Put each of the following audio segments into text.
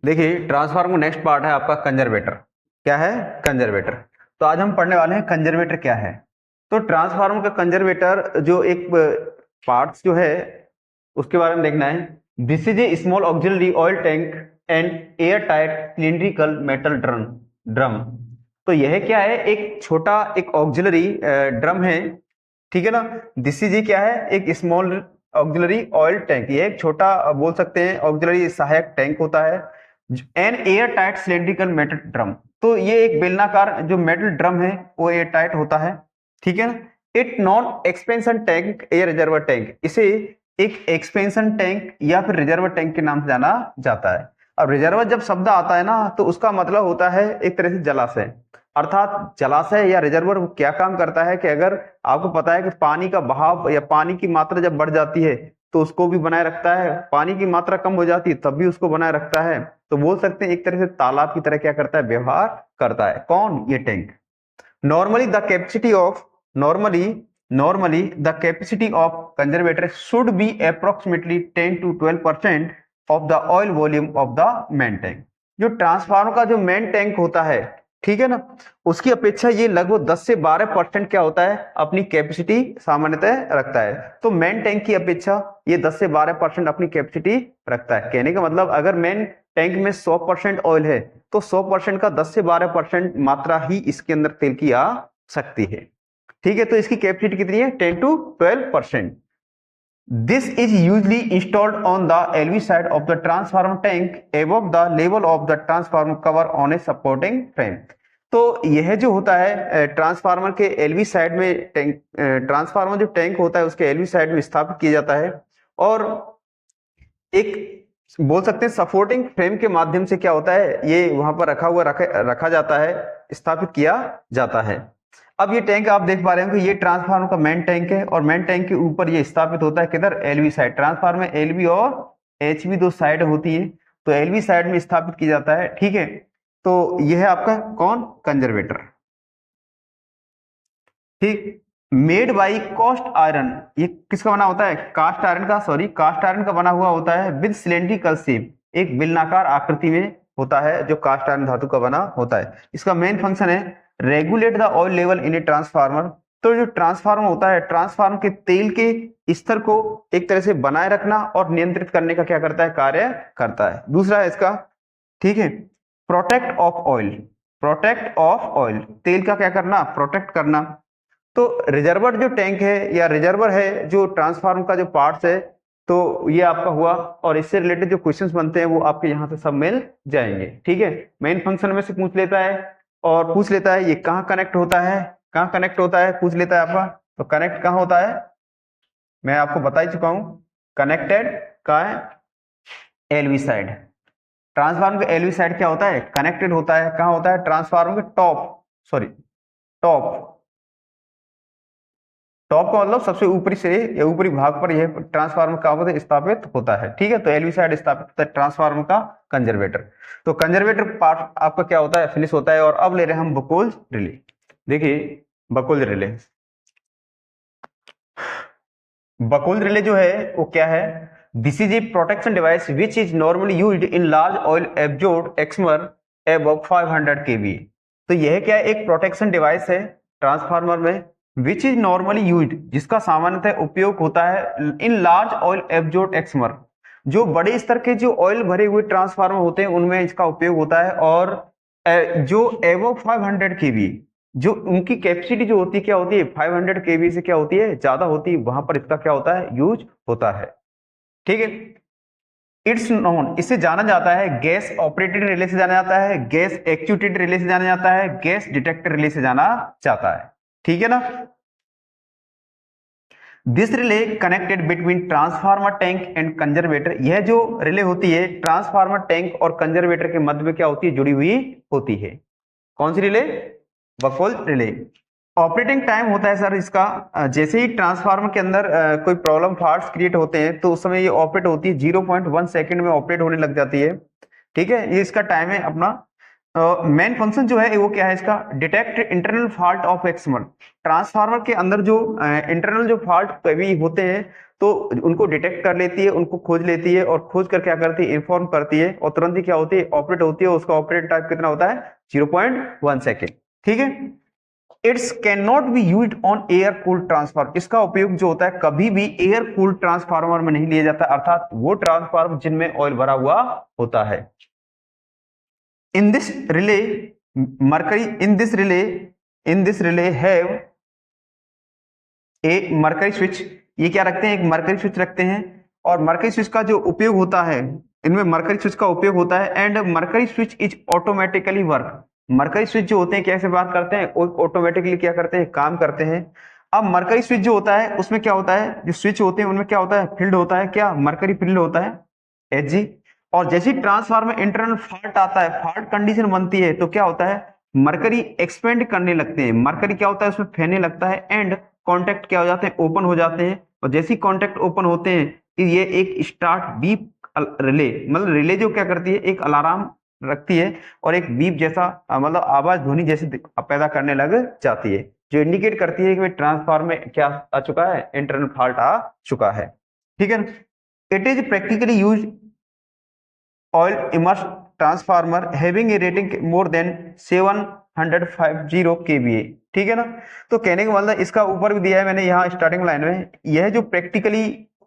देखिए ट्रांसफार्मर का next part है आपका कंजर्वेटर। क्या है? कंजर्वेटर। तो आज हम पढ़ने वाले हैं कंजर्वेटर क्या है। तो ट्रांसफार्मर का कंजर्वेटर जो एक पार्ट्स जो है उसके बारे में देखना है। This is A small auxiliary oil tank and air tight cylindrical metal drum drum. तो यह क्या है? एक छोटा एक ऑक्सिलरी ड्रम है, ठीक है ना। दिस इज क्या है? एक स्मॉल ऑक्सिलरी ऑयल टैंक। ये एक छोटा बोल सकते हैं ऑक्सिलरी सहायक टैंक होता है। An air tight cylindrical metal drum. तो ये एक बेलनाकार जो मेटल ड्रम है वो एयर टाइट होता है, ठीक है ना। इट नॉन एक्सपेंशन टैंक या रिजर्वर टैंक, इसे एक एक्सपेंशन टैंक या फिर रिजर्वर टैंक के नाम से जाना जाता है। अब रिजर्वर जब शब्द आता है ना तो उसका मतलब होता है एक तरह से जलाशय। अर्थात जलाशय या रिजर्वर क्या काम करता है कि अगर आपको पता है कि पानी का बहाव या पानी की मात्रा जब बढ़ जाती है तो उसको भी बनाए रखता है, पानी की मात्रा कम हो जाती है तब भी उसको बनाए रखता है। तो बोल सकते हैं एक तरह से तालाब की तरह क्या करता है? व्यवहार करता है। कौन? ये tank. Normally the capacity of normally the capacity of conservator should be approximately 10 to 12% of the oil volume of the main tank. जो ट्रांसफार्मर का जो मेन टैंक होता है, ठीक है ना, उसकी अपेक्षा ये लगभग 10 से 12% क्या होता है? अपनी कैपेसिटी सामान्यतः रखता है। तो मेन टैंक की अपेक्षा ये 10 से 12% अपनी कैपेसिटी रखता है। कहने का मतलब अगर मेन टैंक में 100% ऑयल है तो 100% का 10 से 12% मात्रा ही इसके अंदर तेल की आ सकती है, ठीक है। तो इसकी कैपेसिटी कितनी है? 10 to 12%। This is usually installed on the LV side of the transformer tank above the level of the transformer cover on a supporting frame। तो यह जो होता है ट्रांसफार्मर के एलवी साइड में टैंक, ट्रांसफार्मर जो टैंक होता है उसके एलवी साइड में स्थापित किया जाता है और एक बोल सकते हैं सपोर्टिंग फ्रेम के माध्यम से क्या होता है? ये वहां पर रखा जाता है, स्थापित किया जाता है। अब ये टैंक आप देख पा रहे हो कि ये ट्रांसफार्मर का मेन टैंक है और मेन टैंक के ऊपर ये स्थापित होता है किधर? LV side. ट्रांसफार्मर में एलवी और एचवी दो साइड होती है, तो एलवी साइड में स्थापित किया जाता है, ठीक है। तो यह है आपका कौन? कंजर्वेटर, ठीक। Made by cast iron. ये किसका बना होता है? कास्ट आयरन का, सॉरी कास्ट आयरन का बना हुआ होता है विद सिलेंड्रिकल शेप, एक बेलनाकार आकृति में होता है जो कास्ट आयरन धातु का बना होता है। इसका मेन फंक्शन है regulate the oil level in a transformer. तो जो ट्रांसफार्मर होता है, ट्रांसफार्मर के तेल के स्तर को एक तरह से बनाए रखना और नियंत्रित करने का क्या करता है? कार्य करता है। दूसरा है इसका, ठीक है, protect of oil. Protect of oil, तेल का क्या करना? प्रोटेक्ट करना। तो रिजर्वर जो टैंक है या रिजर्वर है जो ट्रांसफार्मर का जो पार्ट्स है, तो ये आपका हुआ और इससे रिलेटेड जो क्वेश्चंस बनते हैं वो आपके यहाँ से सब मिल जाएंगे, ठीक है। मेन फंक्शन में से पूछ लेता है और पूछ लेता है ये कहाँ कनेक्ट होता है, कहाँ कनेक्ट होता है पूछ लेता है आपका। तो कनेक्ट कहाँ होता है? मैं आपको बता ही चुका हूं, कनेक्टेड कहाँ है? LV side. ट्रांसफार्मर का एलवी साइड क्या होता है? कनेक्टेड होता है। कहाँ होता है? ट्रांसफार्मर के टॉप, सॉरी टॉप। टॉप का मतलब सबसे ऊपरी से या ऊपरी भाग पर यह ट्रांसफार्मर का होता है स्थापित होता है, ठीक है। तो एलवी साइड स्थापित होता है ट्रांसफार्मर का कंजर्वेटर। तो कंजर्वेटर पार्ट आपका क्या होता है? फिनिश होता है। और अब ले रहे हैं हम बकोल्ज रिले। देखिए बकोल्ज रिले, बकोल्ज रिले जो है वो क्या है? This is a protection device which is normally used in large oil absorb एक्समर अबव 500 kV। तो यह क्या है? एक प्रोटेक्शन डिवाइस है ट्रांसफार्मर में विच इज नॉर्मली यूज्ड, जिसका सामान्यतः उपयोग होता है इन लार्ज ऑयल एब्जॉर्ब एक्समर, जो बड़े स्तर के जो ऑयल भरे हुए ट्रांसफार्मर होते हैं उनमें इसका उपयोग होता है। और जो एबव 500 kV, जो उनकी कैपेसिटी जो होती है क्या होती है? 500 kV से क्या होती है? ज्यादा होती है, वहां पर इसका क्या होता है? यूज होता है, ठीक है। इट्स नॉन, इसे जाना जाता है गैस ऑपरेटेड रिले से जाना जाता है, गैस एक्चुएटेड रिले से जाना जाता है, गैस डिटेक्टर रिले से जाना जाता है, ठीक है ना। This relay connected between transformer tank and conservator. यह जो रिले होती है ट्रांसफार्मर टैंक और कंजर्वेटर के मध्य में क्या होती है? जुड़ी हुई होती है। कौन सी रिले? बकोल्ज रिले। ऑपरेटिंग टाइम होता है सर इसका, जैसे ही ट्रांसफार्मर के अंदर कोई प्रॉब्लम फॉल्ट्स क्रिएट होते हैं तो उस समय ये ऑपरेट होती है 0.1 सेकंड में ऑपरेट होने लग जाती है, ठीक है। ये इसका टाइम है अपना। मेन फंक्शन जो है वो क्या है इसका? डिटेक्ट इंटरनल फॉल्ट ऑफ एक्समर। ट्रांसफार्मर के अंदर जो इंटरनल जो फॉल्ट कभी होते हैं तो उनको डिटेक्ट कर लेती है, उनको खोज लेती है और खोज कर क्या करती है, इन्फॉर्म करती है और तुरंत ही क्या होती है, ऑपरेट होती है। उसका ऑपरेट टाइम कितना होता है, 0.1 सेकेंड। ठीक है, it's can not be use on air cooled transformer. इसका उपयोग जो होता है कभी भी एयर कूल्ड ट्रांसफार्मर में नहीं लिया जाता, अर्थात वो ट्रांसफार्मर जिनमें ऑयल भरा हुआ होता है। In this relay mercury in this relay have a mercury switch, ये क्या रखते हैं, एक मरकरी स्विच रखते हैं। और मरकरी स्विच का जो उपयोग होता है, इनमें मरकरी स्विच का उपयोग होता है and mercury switch is automatically work. Mercury switch जो होते हैं कैसे बात करते हैं, ऑटोमेटिकली क्या करते हैं, काम करते हैं। अब मरकरी स्विच जो होता है उसमें क्या होता है, जो स्विच होते हैं उनमें क्या होता है, फील्ड होता है, क्या मरकरी फील्ड होता है, Hg। और जैसे ट्रांसफार्मर में इंटरनल फॉल्ट आता है, फॉल्ट कंडीशन बनती है, तो क्या होता है, मरकरी एक्सपेंड करने लगते हैं, मरकरी क्या होता है उसमें फैलने लगता है एंड कॉन्टेक्ट क्या हो जाते हैं, ओपन हो जाते हैं। और जैसे ही कॉन्टेक्ट ओपन होते हैं कि ये एक स्टार्ट बीप रिले, मतलब रिले जो क्या करती है, एक अलार्म रखती है और एक बीप जैसा मतलब आवाज ध्वनि जैसे पैदा करने लग जाती है, जो इंडिकेट करती है कि ट्रांसफार्मर में क्या आ चुका है, इंटरनल फॉल्ट आ चुका है। ठीक है, it is practically use oil immersed transformer having a rating more than 750 kVA। ठीक है ना, तो कहने का मतलब इसका ऊपर भी दिया है मैंने यहाँ स्टार्टिंग लाइन में, यह जो प्रैक्टिकली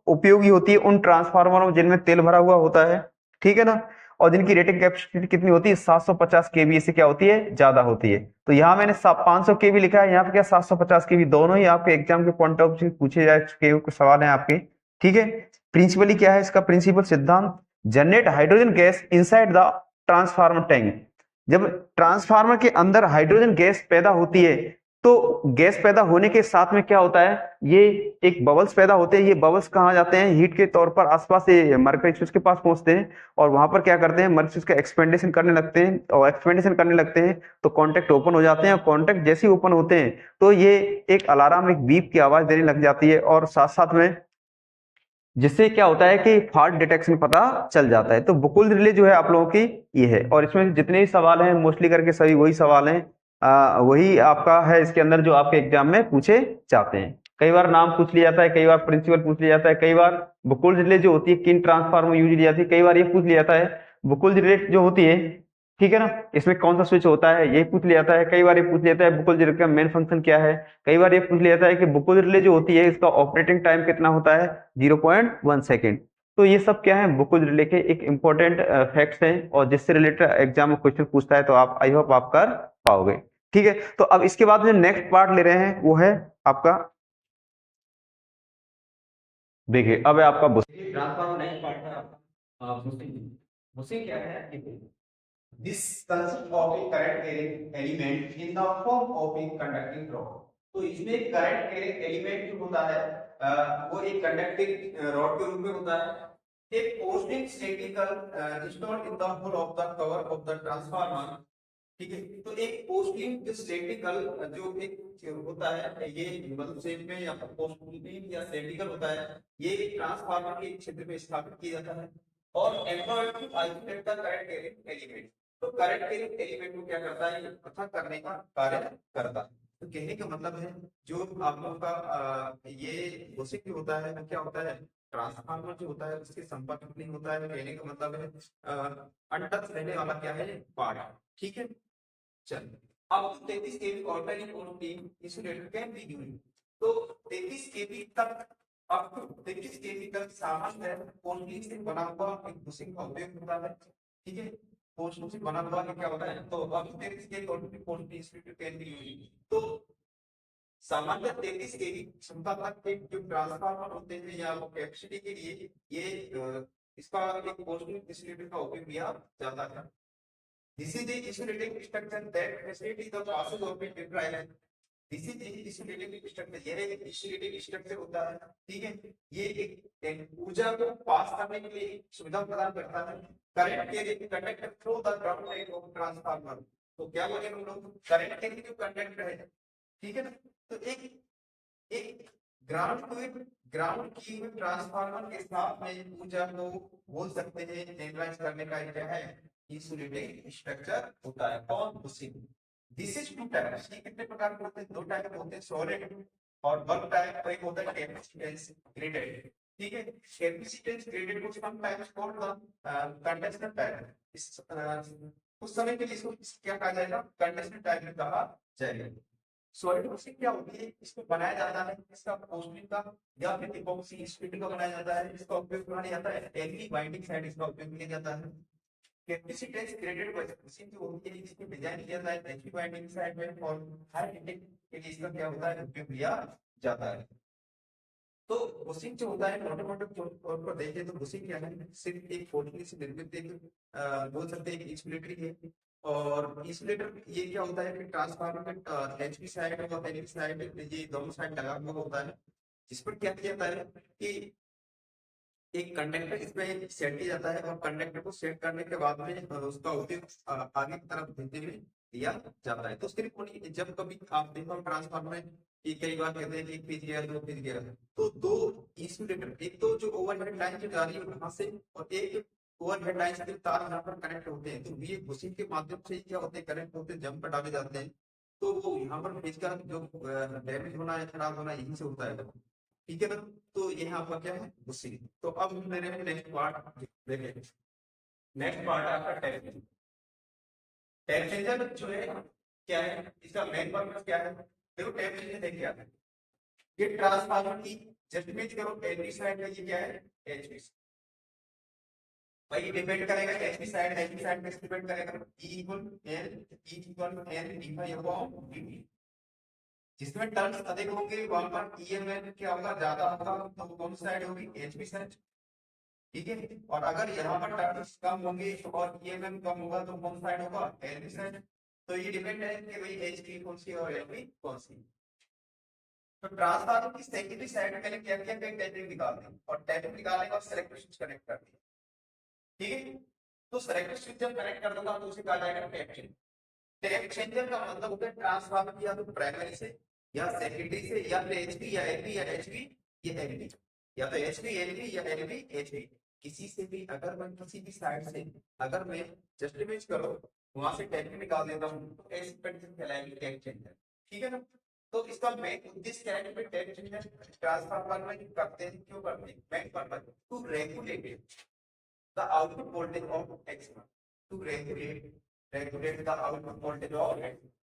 उपयोगी होती है उन ट्रांसफार्मरों में जिनमें तेल भरा हुआ होता है। ठीक है ना, और जिनकी रेटिंग कैपेसिटी कितनी होती है, 750 केवी से क्या होती है, ज्यादा होती है। तो यहाँ मैंने 500 केवी लिखा है, यहाँ पे क्या 750 केवी, दोनों ही आपके एग्जाम के पॉइंट ऑफ व्यू पूछे जा चुके हुए सवाल है आपके। ठीक है, प्रिंसिपली क्या है इसका प्रिंसिपल सिद्धांत, generate hydrogen gas inside the transformer tank. जब ट्रांसफार्मर के अंदर हाइड्रोजन गैस पैदा होती है तो गैस पैदा होने के साथ में क्या होता है, ये एक बबल्स पैदा होते हैं। ये बबल्स कहाँ जाते हैं, हीट के तौर पर आसपास से मरकरी स्विच के पास पहुंचते हैं और वहां पर क्या करते हैं, मरकरी स्विच का एक्सपेंडेशन करने लगते हैं और एक्सपेंडेशन करने लगते हैं तो कॉन्टेक्ट ओपन हो जाते हैं और कॉन्टेक्ट जैसे ही ओपन होते हैं तो ये एक अलार्म, एक बीप की आवाज देने लग जाती है और साथ साथ में जिससे क्या होता है कि फॉल्ट डिटेक्शन पता चल जाता है। तो बुकुल रिले जो है आप लोगों की ये है, और इसमें जितने भी सवाल हैं मोस्टली करके सभी वही सवाल हैं, वही आपका है इसके अंदर जो आपके एग्जाम में पूछे जाते हैं। कई बार नाम पूछ लिया जाता है, कई बार प्रिंसिपल पूछ लिया जाता है, कई बार बुकुल रिले जो होती है किन ट्रांसफार्मर यूज लिया जाती है, कई बार ये पूछ लिया जाता है बुकुल रिले जो होती है, ठीक है ना, इसमें कौन सा स्विच होता है ये पूछ लिया जाता है। कई बार ये पूछ लेता है बुकुल रिले का मेन फंक्शन क्या है, कई बार ये पूछ लिया जाता है कि बुकुल रिले जो होती है इसका ऑपरेटिंग टाइम कितना होता है, 0.1 सेकेंड। तो ये सब क्या है, बुकुल रिले के एक इंपॉर्टेंट फैक्ट्स हैं और जिससे रिलेटेड एग्जाम में क्वेश्चन पूछता है तो आप आई होप आप कर पाओगे। ठीक है, तो अब इसके बाद जो नेक्स्ट पार्ट ले रहे हैं वो है आपका, देखिए अब है आपका ट्रांसफार्मर। नेक्स्ट पार्ट है आपका बुशिंग। बुशिंग क्या है, this consists of a current carrying element in the form of a conducting rod। तो इसमें करंट कैरिंग एलिमेंट जो होता है वो एक कंडक्टिंग रॉड के रूप में होता है। एक posting statical installed in the hole of the cover of the transformer. ठीक है, तो एक पोस्टिंग स्टैटिकल जो एक होता है, ये मतलब शेप में या पोस्टिंग या स्टैटिकल होता है, ये एक ट्रांसफार्मर के क्षेत्र में स्थापित किया जाता है और employed to isolate the current carrying element. तो करंट कैरिंग एलिमेंट को क्या करता है, ये पृथक करने का कार्य करता है। तो कहने का मतलब है जो आप लोगों का ये बुशिंग होता है वो क्या होता है, ट्रांसफार्मर जो होता है उसके संपर्क में नहीं होता है। कहने का मतलब है अनटच रहने वाला क्या है, पार्ट। ठीक है, चल अब 33 KV ordinary posting insulator can be used. तो 33 केवी तक, अब तो 33 केवी तक सामान्य पोस्टिंग से बना हुआ एक बुशिंग का उपयोग होता है। ठीक है, पोस्टिंग से बना हुआ क्या होता है, तो अब 33 KV ordinary posting insulator can be used. तो सामान्य 33 केवी क्षमता तक के जो ट्रांसफार्मर होते हैं या कैपेसिटी के लिए ये इसका एक पोस्टिंग इंसुलेटर का उपयोग किया जाता है। This is the insulating structure that facilitates the passage of a drive। This is the insulating structure, ये एक insulating structure होता है। ठीक है, ये एक ऊर्जा को पास करने के लिए सुविधा प्रदान करता है। करंट के conductor through the ground line of transformer. तो क्या बोले हम लोग, करंट के जो कंडक्टर है, ठीक है ना, तो एक एक ग्राउंड की हुई ट्रांसफार्मर के साथ में ऊर्जा को बोल सकते हैं एनालाइज करने का क्या है, इंसुलेटिंग स्ट्रक्चर होता है। कौन, bushing. This is two types, ये कितने प्रकार के होते हैं, दो टाइप के होते हैं, सॉलिड और बल्क टाइप। एक होता है कैपेसिटेंस ग्रेडेड। ठीक है। कैपेसिटेंस ग्रेडेड को sometimes called the conduction type. उस समय के लिए इसको क्या कहा जाएगा, कंडक्शन टाइप में कहा जाएगा। सॉलिड वॉशिंग क्या होती है, इसको बनाया जाता है इसका पोस्टिंग का या फिर इपॉक्सी स्पीड का बनाया जाता है, इसका उपयोग बनाया जाता है एलई बाइंडिंग साइड, इसका उपयोग किया जाता है। कैपेसिटेंस ग्रेडेड वॉशिंग जो होती है इसको डिजाइन किया जाता है एलई बाइंडिंग साइड में, और हाई हीटिंग के लिए इसका क्या होता है, उपयोग किया जाता है। तो बुशिंग जो होता है मोटे मोटे तौर पर देखें तो बुशिंग क्या है, सिर्फ एक पोटली से निर्मित एक बोल सकते हैं इंसुलेटर ही है। और इंसुलेटर ये क्या होता है कि ट्रांसफार्मर के एचपी साइड और एलवी साइड ये दोनों साइड लगा हुआ होता है, जिस पर क्या किया जाता है कि एक कंडक्टर इसमें सेट किया जाता है, और कंडक्टर को सेट करने के बाद में उसका उपयोग आगे की तरफ देते हुए दिया जाता है। तो सिर्फ जब कभी आप देखो ट्रांसफार्मर में कि कई बार कहते हैं कि एक पेज गया, दो पेज गया, तो दो इंसुलेटर, एक तो जो ओवरहेड लाइन जो जा रही है वहां से, और एक ओवरहेड लाइन से तार यहाँ पर कनेक्ट होते हैं, तो ये बुशिंग के माध्यम से क्या होते हैं, कनेक्ट होते हैं, जंप पर डाले जाते हैं। तो वो यहाँ पर पेज का जो डैमेज होना है, खराब होना यहीं से होता है। ठीक है ना। तो यहाँ पर क्या है, बुशिंग। तो अब मेरे नेक्स्ट पार्ट देखें। नेक्स्ट पार्ट है आपका टेप। टेप चेंजर जो है क्या है, इसका मेन पर्पस क्या है, देखो टेप चेंजर देखिए क्या है, ये ट्रांसफार्मर की जस्ट इमेज करो एचवी साइड का, ये क्या है एचवी, भाई डिपेंड करेगा एचवी साइड, एचवी साइड किस डिपेंड करेगा, E equal N divide upon dt। जिसमें टर्न्स अधिक होंगे वहां पर ईएमएफ क्या होगा, ज्यादा होगा, तो कौन सी साइड होगी, एचवी साइड। ठीक है। और अगर यहाँ पर टर्न्स कम होंगे और ईएमएफ कम होगा तो कौन साइड होगा, एलवी साइड। तो ये डिपेंड है कि भाई एचवी कौन सी और एलवी कौन सी। तो ट्रांसफार्मर की सेकेंडरी साइड पहले क्या किया, टैपिंग निकाल दी, और टैपिंग निकालने के बाद सेलेक्टर स्विच कनेक्ट कर दिया। ठीक है। तो सेलेक्टर स्विच जब कनेक्ट कर दूंगा तो उसे कहा जाएगा टैप चेंजर। टैप चेंजर का मतलब होता है ट्रांसफार्मर की या तो प्राइमरी से या सेकेंडरी से, या फिर एचवी या एलवी या एचवी या एलवी, या तो एचवी एलवी या एलवी एचवी, किसी से भी अगर मैं किसी भी साइड से अगर मैं जस्ट इमेज करो वहां से टैपिंग निकाल देता हूँ तो ऐसी कंडीशन कहलाएगी टैप चेंजर। ठीक है ना। तो इसका मेन उद्देश्य क्या है कि टैप चेंजर ट्रांसफार्मर में करते हैं, क्यों करते हैं, main purpose to regulate the output voltage of X1, to regulate the output voltage of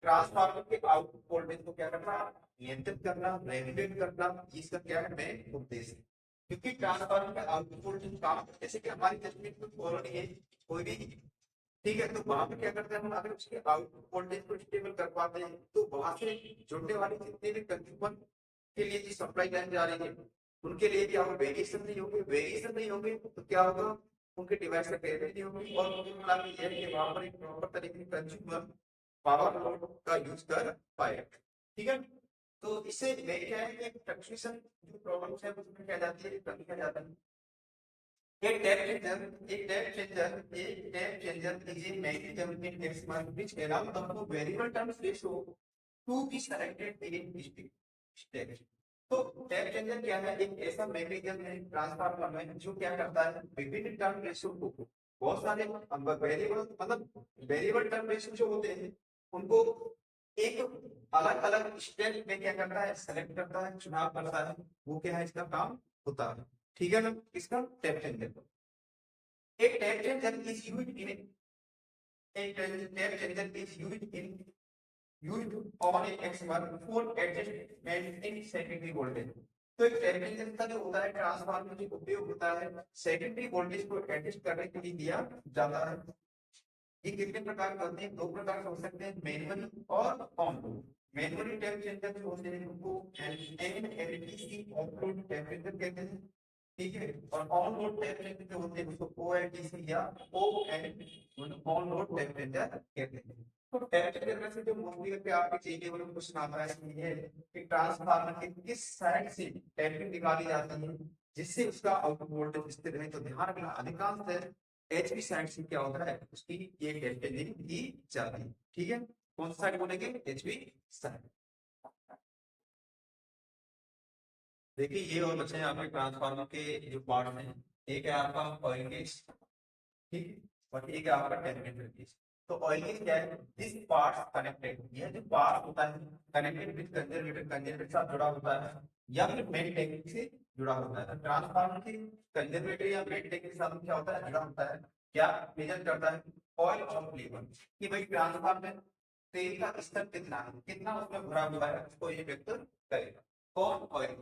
transformer के आउटपुट वोल्टेज को क्या करना, नियंत्रित करना, रेगुलेट करना, इसका क्या है मेन उद्देश्य। क्योंकि ट्रांसफार्मर का आउटपुट वोल्टेज काम जैसे कि हमारी तस्वीर में बोल रही है कोई भी, ठीक है, तो वहां पे क्या करते हैं हम, अगर उसके आउटपुट वोल्टेज को स्टेबल कर पाते हैं तो वहां से जुड़ने वाले जितने भी कंज्यूमर के लिए जो सप्लाई लाइन जा रही है उनके लिए क्या होगा, वेरिएशन नहीं होगी, वेरिएशन नहीं होंगे तो क्या होगा, उनके डिवाइस का टेबिलिटी होगी, और उनकी मतलब ये है कि वहां पर एक प्रॉपर तरीके से कंज्यूमर पावर लोड का यूज कर पाएगा। ठीक है। तो इससे क्या है कि फ्लक्चुएशन जो प्रॉब्लम्स है उसमें क्या जाती है, कमी आ जाता है। A tap changer is a mechanism in X1 which allows the two variable terms ratio to be selected in stage. तो टैप चेंजर क्या है, एक ऐसा मैकेनिज्म है ट्रांसफार्मर में जो क्या करता है, विभिन्न टर्म रेशियो को, बहुत सारे वेरिएबल मतलब वेरिएबल टर्म रेशियो जो होते हैं उनको एक अलग अलग स्टेप में क्या करता है, सेलेक्ट करता है, चुनाव करता है, वो क्या है इसका काम होता है। ठीक है ना। इसका टैप चेंजर, एक tap changer is used in a tap changer is used on a X1 for adjustment in secondary voltage। तो एक टैप चेंजर का जो होता है ट्रांसफार्मर जो उपयोग होता है सेकेंडरी वोल्टेज को एडजस्ट करने के लिए दिया जाता है। ये कितने प्रकार के होते हैं, दो प्रकार के हो सकते हैं, मैनुअली और on load. Manually tap changer जो होते हैं उनको NLTC on load tap changer कहते हैं। ठीक है। और ऑन लोड टैप चेंजर जो होते हैं उसको OLTC या ON on load tap changer कहते हैं। तो टैप चेंजर में से जो मोस्टली करके आपके चाहिए वो क्वेश्चन आता है इसमें ये है कि ट्रांसफार्मर के किस साइड से टैपिंग निकाली जाती है जिससे उसका आउटपुट वोल्टेज स्थिर रहे। तो ध्यान रखना अधिकांश एचवी साइड से क्या होता है, उसकी ये टैपिंग दी जाती है। ठीक है। कौन सा साइड बोलेंगे, एचवी साइड। देखिए ये और बच्चे आपके ट्रांसफार्मर के जो पार्ट हैं, एक है आपका ऑयल केस, ठीक है, और एक है आपका टेम्परेचर केस। तो ऑयल गेज क्या है, दिस पार्ट्स कनेक्टेड, यह जो पार्ट होता है कनेक्टेड विद कंजर्वेटर, कंजर्वेटर साथ जुड़ा होता है या फिर मेन टैंक से जुड़ा होता है। तो ट्रांसफार्मर के कंजर्वेटर या मेन टैंक के साथ क्या होता है, जुड़ा होता है, क्या मेजर करता है, ऑयल ऑफ लेवल, कि भाई ट्रांसफार्मर में तेल का स्तर कितना है, कितना उसमें भरा हुआ है, उसको ये व्यक्त करेगा। कौन, ऑयल।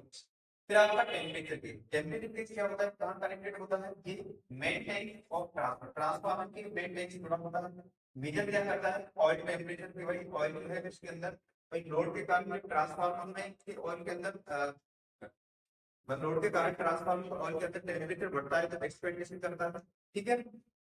फिर आपका टेम्परेचर गेज, टेम्परेचर गेज क्या होता है, कहाँ कनेक्टेड होता है, ये main tank of transformer, transformer के मेन टैंक से जुड़ा होता है। मेजर क्या करता है, ऑयल टेम्परेचर के, भाई ऑयल जो है उसके अंदर भाई लोड के कारण ट्रांसफार्मर में ऑयल के अंदर लोड के कारण ट्रांसफार्मर ऑयल के अंदर टेम्परेचर बढ़ता है तो एक्सपेक्टेशन करता है, ठीक है।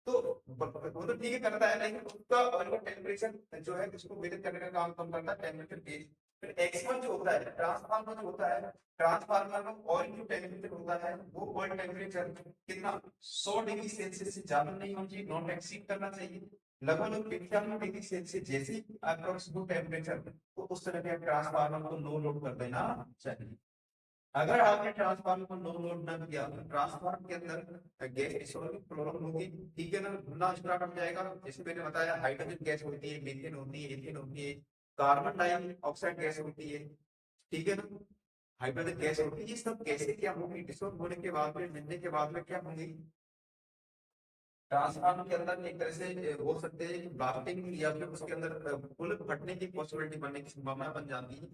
तो वो तो ठीक है करता है, लेकिन उसका ऑयल का टेम्परेचर जो है उसको मेजर करने का काम कौन करता है, टेम्परेचर गेज। फिर एक्स1 जो होता है ट्रांसफार्मर जो होता है, ट्रांसफार्मर में ऑयल जो टेम्परेचर होता है वो ऑयल टेम्परेचर कितना 100 डिग्री सेल्सियस से ज्यादा नहीं होना चाहिए, नॉट एक्सीड करना चाहिए, लगभग 55 डिग्री सेल्सियस जैसे अप्रोक्स वो टेम्परेचर, तो उस तरह के ट्रांसफार्मर को नो लोड कर देना चाहिए। अगर आपने ट्रांसफार्मर को नो लोड न किया तो ट्रांसफार्मर के अंदर गैस रिसाव की प्रॉब्लम होगी, ठीक है ना, धुआं स्टार्ट हो जाएगा। जैसे मैंने बताया हाइड्रोजन गैस होती है, मीथेन होती है, इथेन होती है, कार्बन डाइऑक्साइड गैस होती है, ठीक है ना, हाइड्रोजन गैस होती है। ये सब गैसें क्या होंगी, डिसॉल्व होने के बाद में, मिलने के बाद में क्या होंगी, ट्रांसफार्मर के अंदर एक तरह से हो सकते हैं ब्लास्टिंग या फिर उसके अंदर फुल फटने की पॉसिबिलिटी बनने की संभावना बन जाती है।